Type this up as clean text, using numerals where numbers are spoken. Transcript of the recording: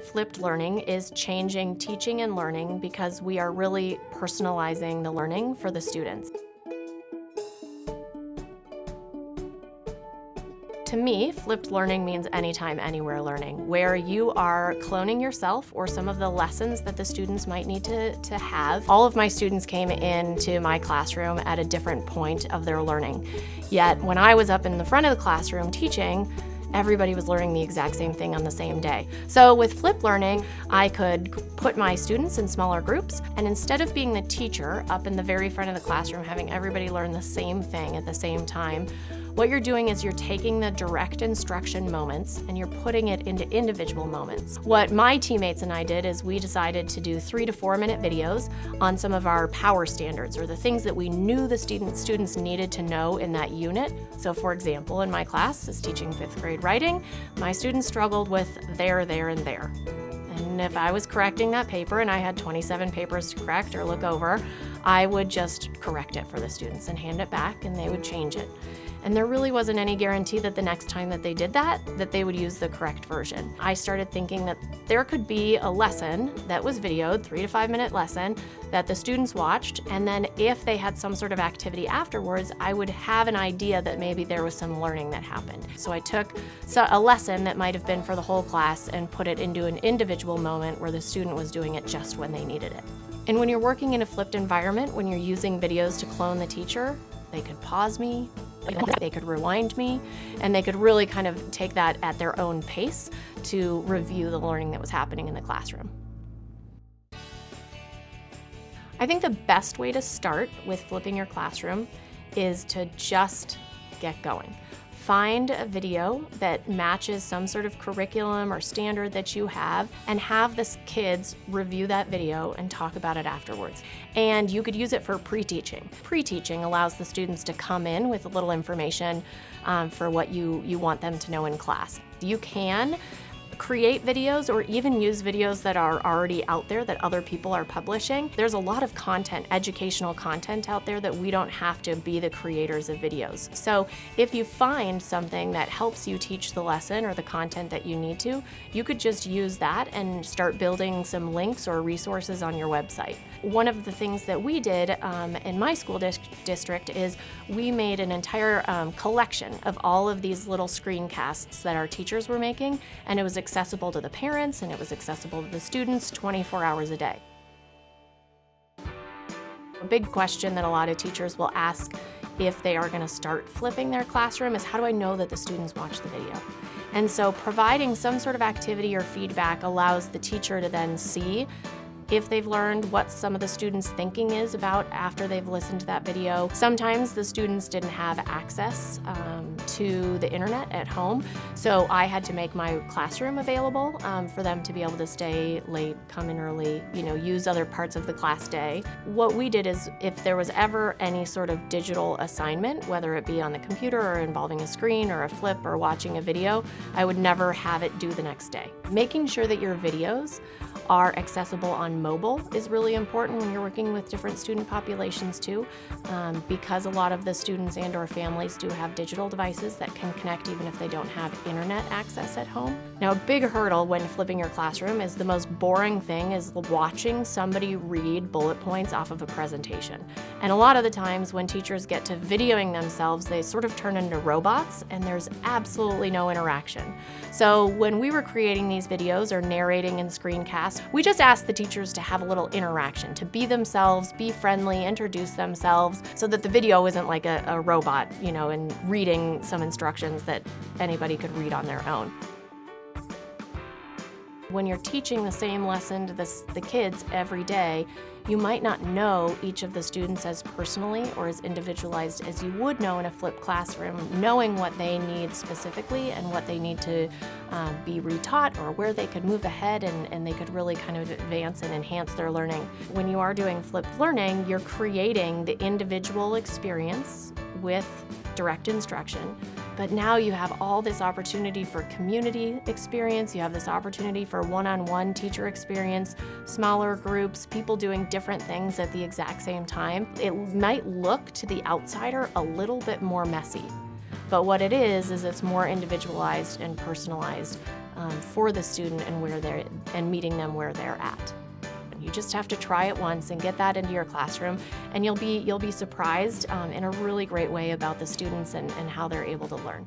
Flipped learning is changing teaching and learning because we are really personalizing the learning for the students. To me, flipped learning means anytime, anywhere learning, where you are cloning yourself or some of the lessons that the students might need to have. All of my students came into my classroom at a different point of their learning. Yet when I was up in the front of the classroom teaching, everybody was learning the exact same thing on the same day. So with flipped learning, I could put my students in smaller groups, and instead of being the teacher up in the very front of the classroom having everybody learn the same thing at the same time, what you're doing is you're taking the direct instruction moments and you're putting it into individual moments. What my teammates and I did is we decided to do 3 to 4 minute videos on some of our power standards, or the things that we knew the students needed to know in that unit. So for example, in my class is teaching 5th grade writing, my students struggled with there, and there. And if I was correcting that paper and I had 27 papers to correct or look over, I would just correct it for the students and hand it back, and they would change it. And there really wasn't any guarantee that the next time that they did that they would use the correct version. I started thinking that there could be a lesson that was videoed, 3 to 5 minute lesson, that the students watched, and then if they had some sort of activity afterwards, I would have an idea that maybe there was some learning that happened. So I took a lesson that might have been for the whole class and put it into an individual moment where the student was doing it just when they needed it. And when you're working in a flipped environment, when you're using videos to clone the teacher, they could pause me, they could rewind me, and they could really kind of take that at their own pace to review the learning that was happening in the classroom. I think the best way to start with flipping your classroom is to just get going. Find a video that matches some sort of curriculum or standard that you have, and have the kids review that video and talk about it afterwards. And you could use it for pre-teaching. Pre-teaching allows the students to come in with a little information for what you want them to know in class. You can create videos or even use videos that are already out there that other people are publishing. There's a lot of content, educational content out there, that we don't have to be the creators of videos. So if you find something that helps you teach the lesson or the content that you need to, you could just use that and start building some links or resources on your website. One of the things that we did in my school district is we made an entire collection of all of these little screencasts that our teachers were making, and it was accessible to the parents and it was accessible to the students 24 hours a day. A big question that a lot of teachers will ask if they are going to start flipping their classroom is, how do I know that the students watch the video? And so providing some sort of activity or feedback allows the teacher to then see if they've learned, what some of the students' thinking is about after they've listened to that video. Sometimes the students didn't have access to the internet at home, so I had to make my classroom available for them to be able to stay late, come in early, use other parts of the class day. What we did is, if there was ever any sort of digital assignment, whether it be on the computer or involving a screen or a flip or watching a video, I would never have it due the next day. Making sure that your videos are accessible on mobile is really important when you're working with different student populations too, because a lot of the students and or families do have digital devices that can connect even if they don't have internet access at home. Now, a big hurdle when flipping your classroom is the most boring thing is watching somebody read bullet points off of a presentation. And a lot of the times when teachers get to videoing themselves, they sort of turn into robots and there's absolutely no interaction. So when we were creating these videos or narrating in screencasts, we just asked the teachers to have a little interaction, to be themselves, be friendly, introduce themselves, so that the video isn't like a robot, and reading some instructions that anybody could read on their own. When you're teaching the same lesson to the kids every day, you might not know each of the students as personally or as individualized as you would know in a flipped classroom, knowing what they need specifically and what they need to be retaught, or where they could move ahead and they could really kind of advance and enhance their learning. When you are doing flipped learning, you're creating the individual experience with direct instruction, but now you have all this opportunity for community experience, you have this opportunity for one-on-one teacher experience, smaller groups, people doing different things at the exact same time. It might look to the outsider a little bit more messy, but what it is it's more individualized and personalized for the student and meeting them where they're at. You just have to try it once and get that into your classroom, and you'll be surprised in a really great way about the students and how they're able to learn.